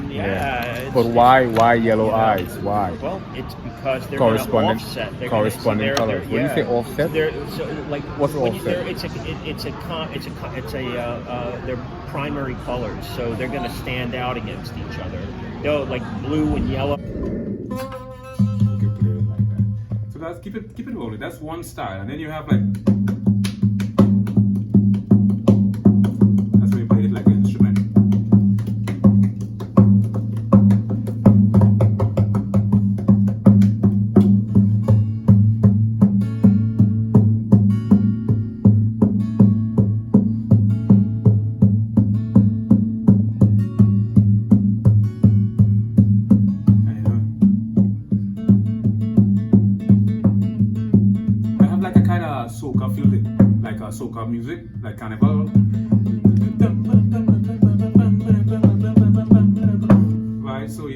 one, But why yellow eyes? Why? Well, it's because they're going to offset. Corresponding colors. When you say offset, what's offset? They're primary colors, so they're going to stand out against each other. They'll like blue and yellow. So that's keep it rolling. That's one style, and then you have like that's where you play it like an instrument. Soca feel it, like soca music, like carnival. Right, so yeah.